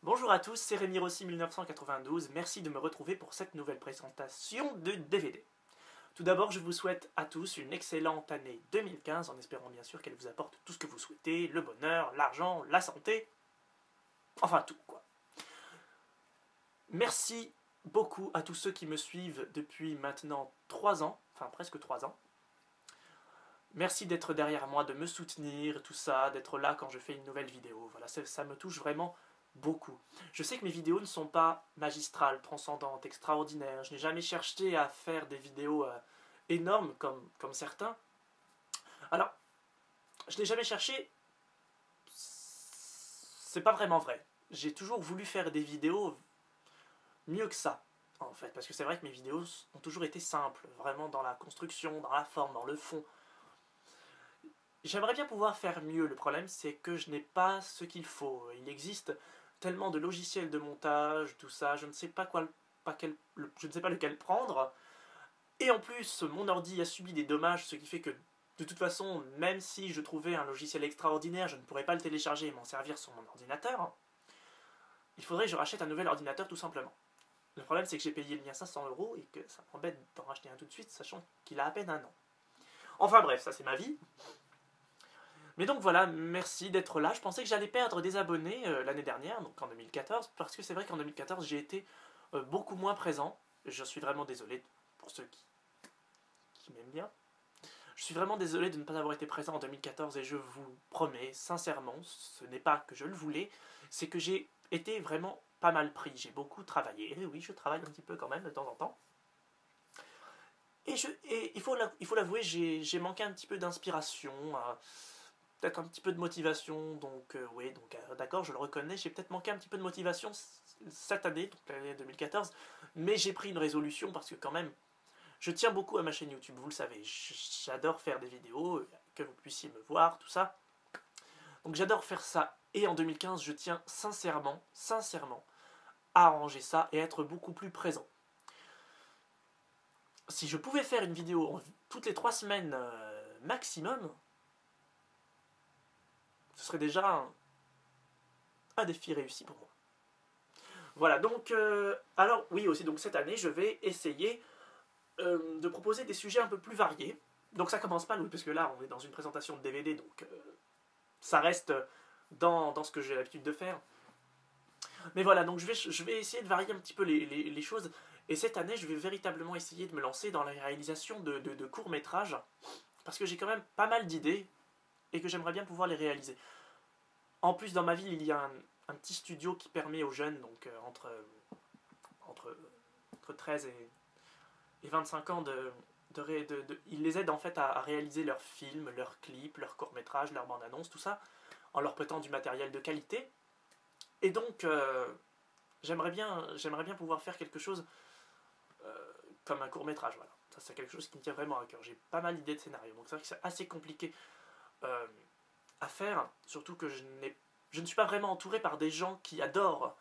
Bonjour à tous, c'est Rémi Rossi 1992, merci de me retrouver pour cette nouvelle présentation de DVD. Tout d'abord, je vous souhaite à tous une excellente année 2015, en espérant bien sûr qu'elle vous apporte tout ce que vous souhaitez, le bonheur, l'argent, la santé, enfin tout quoi. Merci beaucoup à tous ceux qui me suivent depuis maintenant 3 ans, enfin presque 3 ans. Merci d'être derrière moi, de me soutenir, tout ça, d'être là quand je fais une nouvelle vidéo. Voilà, ça me touche vraiment beaucoup. Je sais que mes vidéos ne sont pas magistrales, transcendantes, extraordinaires. Je n'ai jamais cherché à faire des vidéos énormes comme certains. Alors, je n'ai jamais cherché... C'est pas vraiment vrai. J'ai toujours voulu faire des vidéos mieux que ça, en fait. Parce que c'est vrai que mes vidéos ont toujours été simples, vraiment dans la construction, dans la forme, dans le fond. J'aimerais bien pouvoir faire mieux. Le problème, c'est que je n'ai pas ce qu'il faut. Il existe tellement de logiciels de montage, tout ça, je ne sais pas je ne sais pas lequel prendre. Et en plus, mon ordi a subi des dommages, ce qui fait que, de toute façon, même si je trouvais un logiciel extraordinaire, je ne pourrais pas le télécharger et m'en servir sur mon ordinateur. Il faudrait que je rachète un nouvel ordinateur, tout simplement. Le problème, c'est que j'ai payé le mien 500 € et que ça m'embête d'en racheter un tout de suite, sachant qu'il a à peine 1 an. Enfin bref, ça c'est ma vie. Mais donc voilà, merci d'être là. Je pensais que j'allais perdre des abonnés l'année dernière, donc en 2014, parce que c'est vrai qu'en 2014, j'ai été beaucoup moins présent. Je suis vraiment désolé pour ceux qui m'aiment bien. Je suis vraiment désolé de ne pas avoir été présent en 2014 et je vous promets, sincèrement, ce n'est pas que je le voulais, c'est que j'ai été vraiment pas mal pris. J'ai beaucoup travaillé. Et oui, je travaille un petit peu quand même de temps en temps. Et il faut l'avouer, j'ai manqué un petit peu d'inspiration, peut-être un petit peu de motivation, donc oui, d'accord, je le reconnais, j'ai peut-être manqué un petit peu de motivation cette année, donc l'année 2014, mais j'ai pris une résolution parce que quand même, je tiens beaucoup à ma chaîne YouTube, vous le savez, j'adore faire des vidéos, que vous puissiez me voir, tout ça, donc j'adore faire ça, et en 2015, je tiens sincèrement, à arranger ça et être beaucoup plus présent. Si je pouvais faire une vidéo toutes les 3 semaines maximum, ce serait déjà un défi réussi pour moi. Voilà, donc, alors oui aussi, donc cette année, je vais essayer de proposer des sujets un peu plus variés. Donc ça commence mal, oui, parce que là, on est dans une présentation de DVD, donc ça reste dans ce que j'ai l'habitude de faire. Mais voilà, donc je vais essayer de varier un petit peu les choses. Et cette année, je vais véritablement essayer de me lancer dans la réalisation de courts-métrages, parce que j'ai quand même pas mal d'idées, et que j'aimerais bien pouvoir les réaliser. En plus, dans ma ville, il y a un petit studio qui permet aux jeunes, donc entre 13 et 25 ans, il les aide en fait à réaliser leurs films, leurs clips, leurs courts-métrages, leurs bandes-annonces, tout ça, en leur prêtant du matériel de qualité. Et donc, j'aimerais bien pouvoir faire quelque chose comme un court-métrage, voilà. Ça, c'est quelque chose qui me tient vraiment à cœur. J'ai pas mal d'idées de scénario, donc c'est vrai que c'est assez compliqué à faire, surtout que je ne suis pas vraiment entouré par des gens qui adorent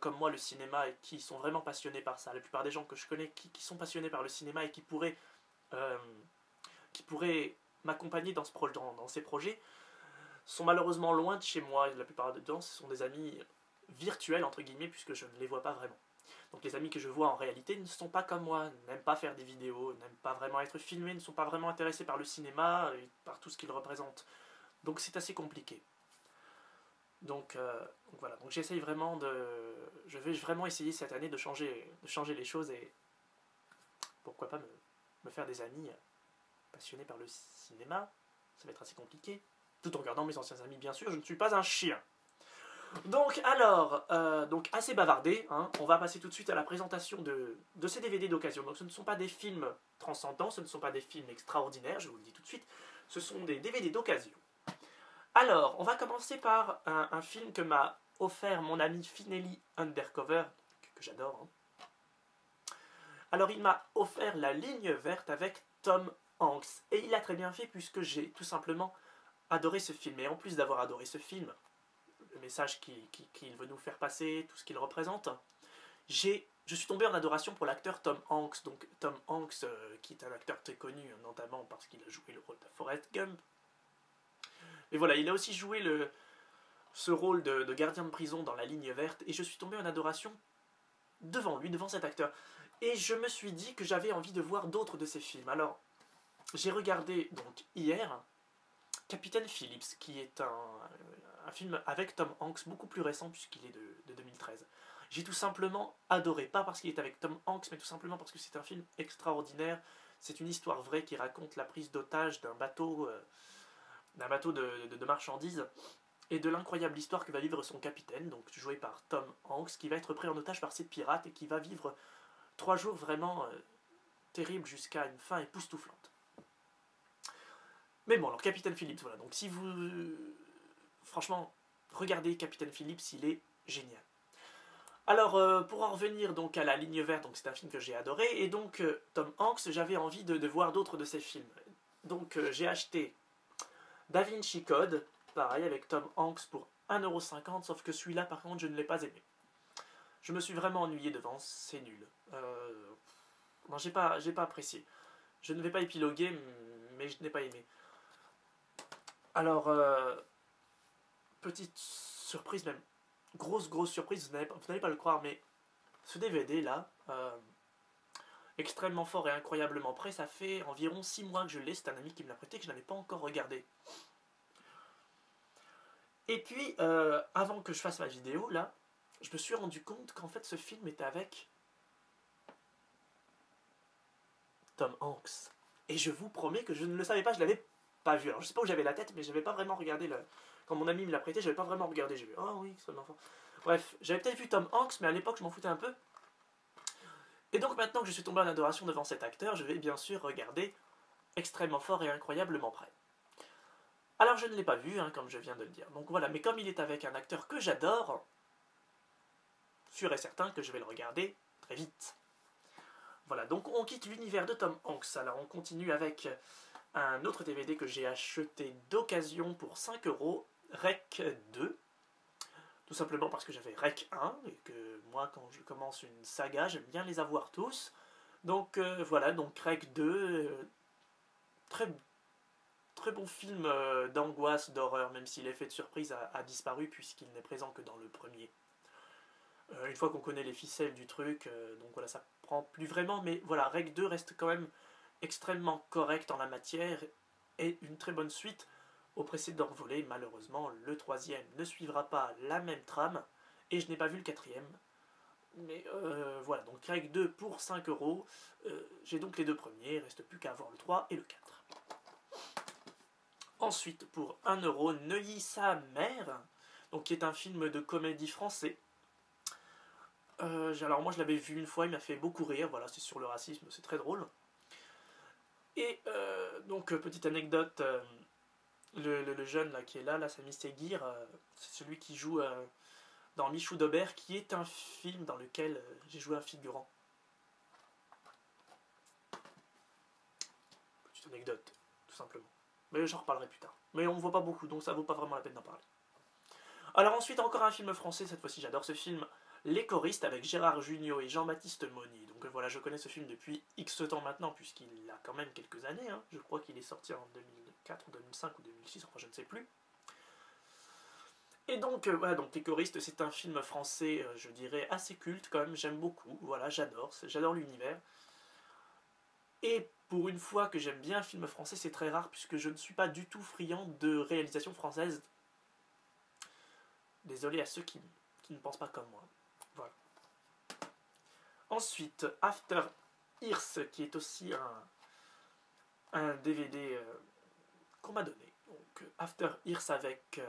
comme moi le cinéma et qui sont vraiment passionnés par ça. La plupart des gens que je connais qui sont passionnés par le cinéma et qui pourraient m'accompagner dans ces projets sont malheureusement loin de chez moi. La plupart des gens, ce sont des amis virtuels, entre guillemets, puisque je ne les vois pas vraiment. Donc les amis que je vois en réalité ne sont pas comme moi, n'aiment pas faire des vidéos, n'aiment pas vraiment être filmés, ne sont pas vraiment intéressés par le cinéma et par tout ce qu'il représente. Donc c'est assez compliqué. Donc voilà, donc j'essaye vraiment je vais vraiment essayer cette année de changer les choses et pourquoi pas me faire des amis passionnés par le cinéma. Ça va être assez compliqué. Tout en gardant mes anciens amis, bien sûr, je ne suis pas un chien. Donc alors, donc assez bavardé, hein, on va passer tout de suite à la présentation de ces DVD d'occasion. Donc ce ne sont pas des films transcendants, ce ne sont pas des films extraordinaires, je vous le dis tout de suite, ce sont des DVD d'occasion. Alors, on va commencer par un film que m'a offert mon ami Finelli Undercover, que j'adore. Hein. Alors, il m'a offert La Ligne Verte avec Tom Hanks. Et il a très bien fait puisque j'ai tout simplement adoré ce film. Et en plus d'avoir adoré ce film, le message qu'il veut nous faire passer, tout ce qu'il représente, je suis tombé en adoration pour l'acteur Tom Hanks. Donc, Tom Hanks, qui est un acteur très connu, notamment parce qu'il a joué le rôle de Forrest Gump. Mais voilà, il a aussi joué ce rôle de gardien de prison dans La Ligne Verte, et je suis tombé en adoration devant lui, devant cet acteur. Et je me suis dit que j'avais envie de voir d'autres de ses films. Alors, j'ai regardé donc hier Capitaine Phillips, qui est un film avec Tom Hanks, beaucoup plus récent puisqu'il est de 2013. J'ai tout simplement adoré, pas parce qu'il est avec Tom Hanks, mais tout simplement parce que c'est un film extraordinaire. C'est une histoire vraie qui raconte la prise d'otage d'un bateau de marchandises et de l'incroyable histoire que va vivre son capitaine, donc joué par Tom Hanks, qui va être pris en otage par ces pirates et qui va vivre 3 jours vraiment terribles jusqu'à une fin époustouflante. Mais bon, alors Capitaine Phillips, voilà, donc si vous... franchement, regardez Capitaine Phillips, il est génial. Alors, pour en revenir donc à La Ligne Verte, donc c'est un film que j'ai adoré, et donc Tom Hanks, j'avais envie de voir d'autres de ses films. Donc j'ai acheté Da Vinci Code, pareil, avec Tom Hanks pour 1,50€, sauf que celui-là, par contre, je ne l'ai pas aimé. Je me suis vraiment ennuyé devant, c'est nul. Non, j'ai pas apprécié. Je ne vais pas épiloguer, mais je n'ai pas aimé. Alors, petite surprise même, grosse surprise, vous n'allez pas le croire, mais ce DVD là, extrêmement fort et incroyablement prêt, ça fait environ 6 mois que je l'ai, c'est un ami qui me l'a prêté, que je n'avais pas encore regardé. Et puis, avant que je fasse ma vidéo là, je me suis rendu compte qu'en fait ce film était avec Tom Hanks. Et je vous promets que je ne le savais pas, je l'avais pas vu. Alors je sais pas où j'avais la tête, mais j'avais pas vraiment regardé le... Quand mon ami me l'a prêté, j'avais pas vraiment regardé. J'ai vu, oh oui, c'est un enfant. Bref, j'avais peut-être vu Tom Hanks, mais à l'époque je m'en foutais un peu. Et donc maintenant que je suis tombé en adoration devant cet acteur, je vais bien sûr regarder Extrêmement fort et incroyablement prêt. Alors je ne l'ai pas vu, hein, comme je viens de le dire. Donc voilà, mais comme il est avec un acteur que j'adore, sûr et certain que je vais le regarder très vite. Voilà, donc on quitte l'univers de Tom Hanks. Alors on continue avec un autre DVD que j'ai acheté d'occasion pour 5€, Rec 2. Tout simplement parce que j'avais Rec 1 et que moi, quand je commence une saga, j'aime bien les avoir tous. Donc voilà, donc Rec 2, très, très bon film d'angoisse, d'horreur, même si l'effet de surprise a disparu puisqu'il n'est présent que dans le premier. Une fois qu'on connaît les ficelles du truc, donc voilà, ça prend plus vraiment, mais voilà, Rec 2 reste quand même extrêmement correct en la matière et une très bonne suite au précédent volet. Malheureusement, le troisième ne suivra pas la même trame et je n'ai pas vu le quatrième. Mais voilà, donc Rec 2 pour 5€. J'ai donc les deux premiers, il ne reste plus qu'à avoir le 3 et le 4. Ensuite, pour 1€, Neuilly sa mère, donc qui est un film de comédie français. Alors moi je l'avais vu une fois, il m'a fait beaucoup rire, voilà, c'est sur le racisme, c'est très drôle. Et donc petite anecdote, le jeune là, qui est là Samy Seguir, c'est celui qui joue dans Michou d'Aubert, qui est un film dans lequel j'ai joué un figurant. Petite anecdote, tout simplement. Mais j'en reparlerai plus tard. Mais on ne voit pas beaucoup, donc ça vaut pas vraiment la peine d'en parler. Alors ensuite, encore un film français, cette fois-ci j'adore ce film, Les choristes, avec Gérard Jugnot et Jean-Baptiste Monnier. Donc voilà, je connais ce film depuis X temps maintenant, puisqu'il a quand même quelques années. Hein. Je crois qu'il est sorti en 2004, 2005 ou 2006, enfin je ne sais plus. Et donc, voilà, donc Les choristes, c'est un film français, je dirais, assez culte quand même, j'aime beaucoup, voilà, j'adore l'univers. Et pour une fois que j'aime bien un film français, c'est très rare, puisque je ne suis pas du tout friand de réalisation française. Désolé à ceux qui ne pensent pas comme moi. Voilà. Ensuite, After Earth, qui est aussi un DVD qu'on m'a donné. Donc, After Earth avec,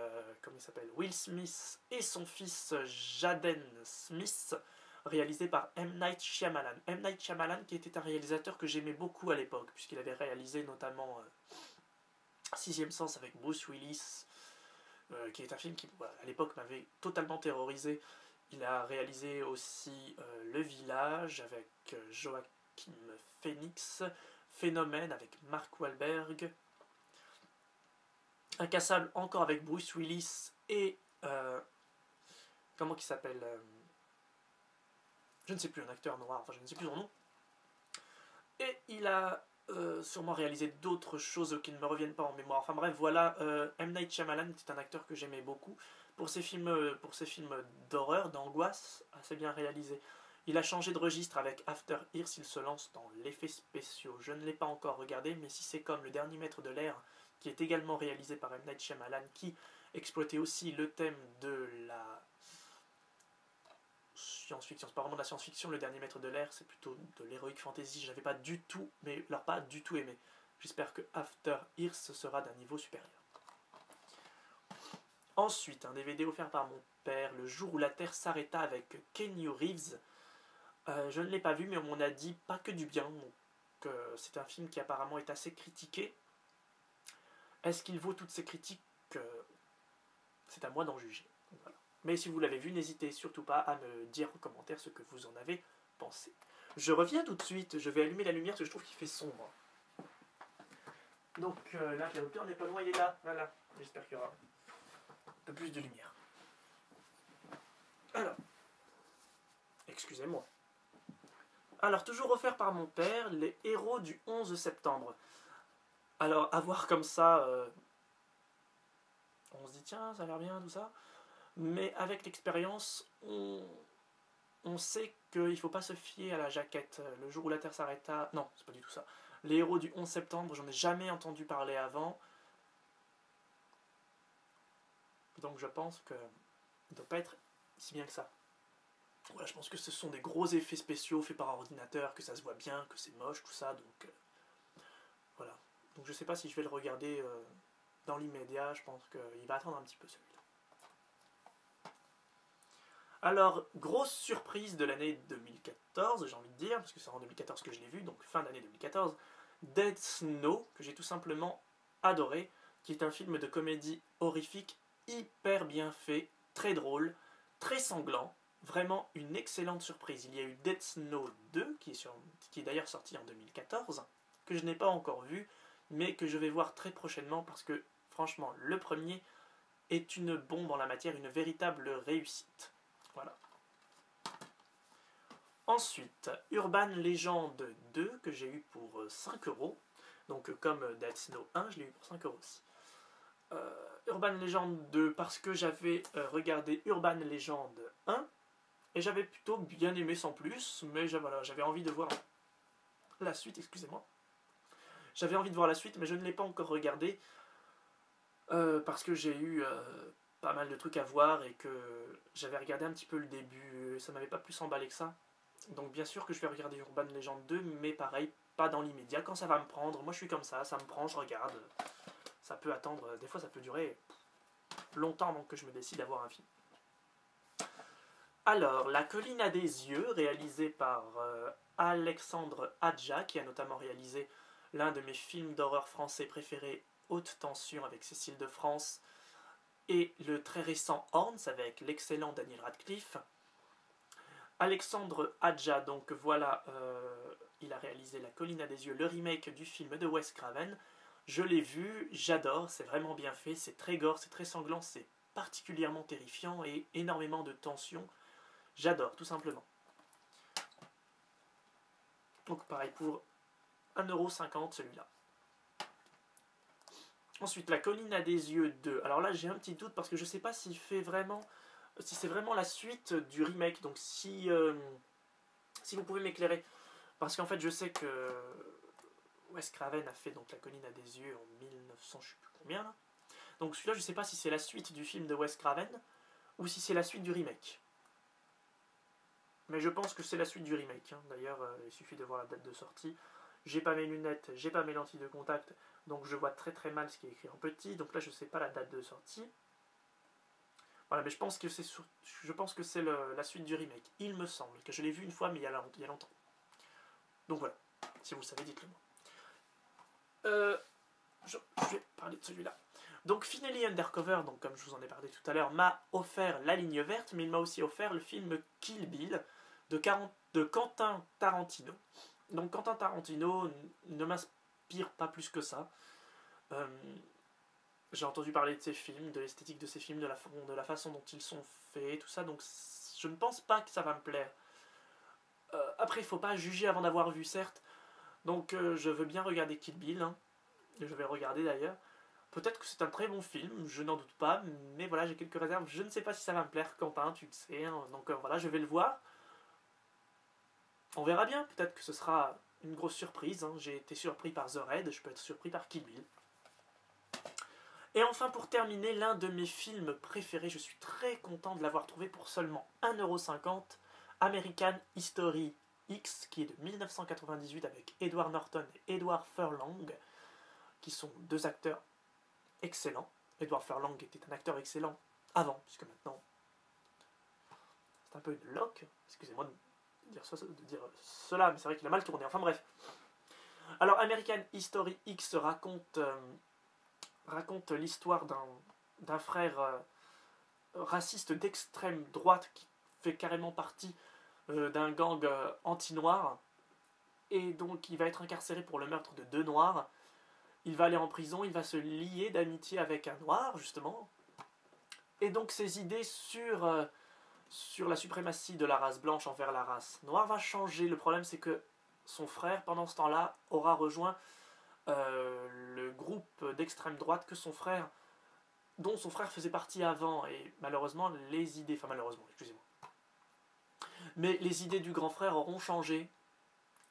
comment il s'appelle, Will Smith et son fils Jaden Smith, réalisé par M. Night Shyamalan. M. Night Shyamalan, qui était un réalisateur que j'aimais beaucoup à l'époque, puisqu'il avait réalisé notamment Sixième Sens avec Bruce Willis, qui est un film qui, voilà, à l'époque, m'avait totalement terrorisé. Il a réalisé aussi Le Village avec Joaquin Phoenix, Phénomène avec Mark Wahlberg, Incassable encore avec Bruce Willis et comment il s'appelle, je ne sais plus, un acteur noir, enfin je ne sais plus son nom. Et il a sûrement réalisé d'autres choses qui ne me reviennent pas en mémoire. Enfin bref, voilà, M. Night Shyamalan était un acteur que j'aimais beaucoup, pour ces films d'horreur, d'angoisse, assez bien réalisés. Il a changé de registre avec After Earth, il se lance dans l'effet spéciaux. Je ne l'ai pas encore regardé, mais si c'est comme Le Dernier Maître de l'air, qui est également réalisé par M. Night Shyamalan, qui exploitait aussi le thème de la science-fiction. C'est pas vraiment de la science-fiction, Le Dernier Maître de l'air, c'est plutôt de l'heroic fantasy. Je n'avais pas du tout, mais alors pas du tout aimé. J'espère que After Earth sera d'un niveau supérieur. Ensuite, un DVD offert par mon père, Le jour où la Terre s'arrêta avec Keanu Reeves. Je ne l'ai pas vu, mais on m'en a dit pas que du bien. Donc, c'est un film qui apparemment est assez critiqué. Est-ce qu'il vaut toutes ces critiques? C'est à moi d'en juger. Voilà. Mais si vous l'avez vu, n'hésitez surtout pas à me dire en commentaire ce que vous en avez pensé. Je reviens tout de suite, je vais allumer la lumière parce que je trouve qu'il fait sombre. Donc l'interrupteur n'est pas loin, il est là. Voilà, j'espère qu'il y aura un peu plus de lumière. Alors, excusez-moi. Alors, toujours offert par mon père, Les héros du 11 septembre. Alors, à voir comme ça, on se dit tiens, ça a l'air bien, tout ça. Mais avec l'expérience, on sait qu'il ne faut pas se fier à la jaquette. Le jour où la Terre s'arrêta... Non, c'est pas du tout ça. Les héros du 11 septembre, j'en ai jamais entendu parler avant. Donc je pense que il ne doit pas être si bien que ça. Voilà, je pense que ce sont des gros effets spéciaux faits par ordinateur, que ça se voit bien, que c'est moche, tout ça. Donc voilà. Donc je sais pas si je vais le regarder dans l'immédiat. Je pense qu'il va attendre un petit peu celui-là. Alors, grosse surprise de l'année 2014, j'ai envie de dire, parce que c'est en 2014 que je l'ai vu, donc fin d'année 2014, Dead Snow, que j'ai tout simplement adoré, qui est un film de comédie horrifique hyper bien fait, très drôle, très sanglant, vraiment une excellente surprise. Il y a eu Dead Snow 2, qui est d'ailleurs sorti en 2014, que je n'ai pas encore vu, mais que je vais voir très prochainement, parce que franchement, le premier est une bombe en la matière, une véritable réussite. Voilà. Ensuite, Urban Legend 2, que j'ai eu pour 5 euros. Donc, comme Dead Snow 1, je l'ai eu pour 5 euros aussi. Urban Legend 2, parce que j'avais regardé Urban Legend 1, et j'avais plutôt bien aimé sans plus, mais voilà, j'avais envie de voir la suite, excusez-moi. J'avais envie de voir la suite, mais je ne l'ai pas encore regardé, parce que j'ai eu... pas mal de trucs à voir et que j'avais regardé un petit peu le début, ça m'avait pas plus emballé que ça. Donc bien sûr que je vais regarder Urban Legend 2, mais pareil, pas dans l'immédiat, quand ça va me prendre. Moi je suis comme ça me prend, je regarde. Ça peut attendre, des fois ça peut durer longtemps avant que je me décide à voir un film. Alors, La colline à des yeux, réalisé par Alexandre Adja, qui a notamment réalisé l'un de mes films d'horreur français préférés, Haute Tension, avec Cécile de France, et le très récent Horns avec l'excellent Daniel Radcliffe. Alexandre Adja, donc voilà, il a réalisé La colline à des yeux, le remake du film de Wes Craven. Je l'ai vu, j'adore, c'est vraiment bien fait, c'est très gore, c'est très sanglant, c'est particulièrement terrifiant et énormément de tension. J'adore, tout simplement. Donc pareil, pour 1,50€ celui-là. Ensuite, La colline à des yeux 2. Alors là, j'ai un petit doute parce que je ne sais pas si c'est vraiment la suite du remake. Donc si vous pouvez m'éclairer. Parce qu'en fait, je sais que Wes Craven a fait donc La colline à des yeux en 1900, je ne sais plus combien là. Donc celui-là, je ne sais pas si c'est la suite du film de Wes Craven ou si c'est la suite du remake. Mais je pense que c'est la suite du remake. Hein. D'ailleurs, il suffit de voir la date de sortie. J'ai pas mes lunettes, j'ai pas mes lentilles de contact, donc je vois très très mal ce qui est écrit en petit. Donc là, je sais pas la date de sortie. Voilà, mais je pense que c'est la suite du remake. Il me semble que je l'ai vu une fois, mais il y a longtemps. Donc voilà, si vous le savez, dites-le moi. Je vais parler de celui-là. Donc Finelli Undercover, donc comme je vous en ai parlé tout à l'heure, m'a offert La ligne verte, mais il m'a aussi offert le film Kill Bill de Quentin Tarantino. Donc Quentin Tarantino ne m'inspire pas plus que ça. J'ai entendu parler de ses films, de l'esthétique de ses films, de la façon dont ils sont faits, tout ça, donc je ne pense pas que ça va me plaire. Après, il ne faut pas juger avant d'avoir vu, certes. Donc je veux bien regarder Kill Bill, hein. Je vais le regarder d'ailleurs, Peut-être que c'est un très bon film, je n'en doute pas, mais voilà, j'ai quelques réserves. Je ne sais pas si ça va me plaire, Quentin, tu le sais. Hein. Donc voilà, je vais le voir. On verra bien, peut-être que ce sera une grosse surprise. Hein. J'ai été surpris par The Raid, je peux être surpris par Kill Bill. Et enfin, pour terminer, l'un de mes films préférés, je suis très content de l'avoir trouvé pour seulement 1,50 €, American History X, qui est de 1998 avec Edward Norton et Edward Furlong, qui sont deux acteurs excellents. Edward Furlong était un acteur excellent avant, puisque maintenant c'est un peu une loque. Excusez-moi de dire cela, mais c'est vrai qu'il a mal tourné. Enfin bref. Alors, American History X raconte l'histoire d'un frère raciste d'extrême droite qui fait carrément partie d'un gang anti-noir. Et donc, il va être incarcéré pour le meurtre de 2 noirs. Il va aller en prison, il va se lier d'amitié avec un noir, justement. Et donc, ses idées sur la suprématie de la race blanche envers la race noire va changer. Le problème, c'est que son frère, pendant ce temps-là, aura rejoint le groupe d'extrême droite dont son frère faisait partie avant. Et malheureusement, mais les idées du grand frère auront changé.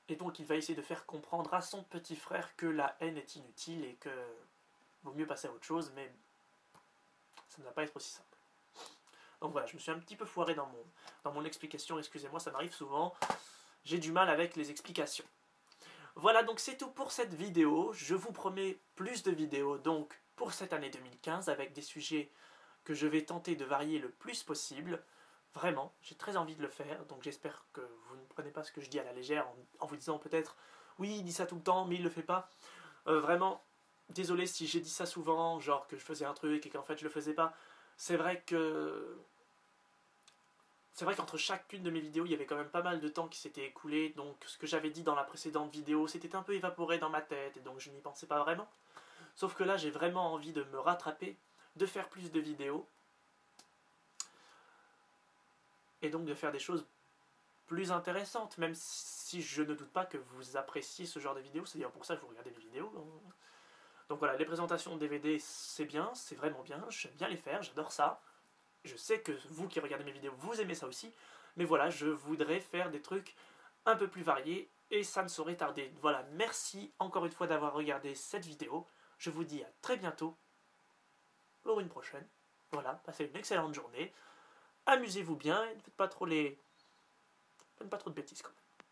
Et donc, il va essayer de faire comprendre à son petit frère que la haine est inutile et que vaut mieux passer à autre chose, mais ça ne va pas être aussi simple. Donc voilà, je me suis un petit peu foiré dans mon explication, excusez-moi, ça m'arrive souvent. J'ai du mal avec les explications. Voilà, donc c'est tout pour cette vidéo. Je vous promets plus de vidéos donc pour cette année 2015 avec des sujets que je vais tenter de varier le plus possible. Vraiment, j'ai très envie de le faire, donc j'espère que vous ne prenez pas ce que je dis à la légère en vous disant peut-être « Oui, il dit ça tout le temps, mais il le fait pas. » Vraiment, désolé si j'ai dit ça souvent, genre que je faisais un truc et qu'en fait je le faisais pas. C'est vrai qu'entre chacune de mes vidéos, il y avait quand même pas mal de temps qui s'était écoulé, donc ce que j'avais dit dans la précédente vidéo, c'était un peu évaporé dans ma tête, et donc je n'y pensais pas vraiment. Sauf que là, j'ai vraiment envie de me rattraper, de faire plus de vidéos, et donc de faire des choses plus intéressantes, même si je ne doute pas que vous appréciez ce genre de vidéos, c'est d'ailleurs pour ça que vous regardez mes vidéos. Donc voilà, les présentations de DVD, c'est bien, c'est vraiment bien, j'aime bien les faire, j'adore ça. Je sais que vous qui regardez mes vidéos, vous aimez ça aussi, mais voilà, je voudrais faire des trucs un peu plus variés, et ça ne saurait tarder. Voilà, merci encore une fois d'avoir regardé cette vidéo, je vous dis à très bientôt, pour une prochaine. Voilà, passez une excellente journée, amusez-vous bien, et ne faites pas trop de bêtises quand même.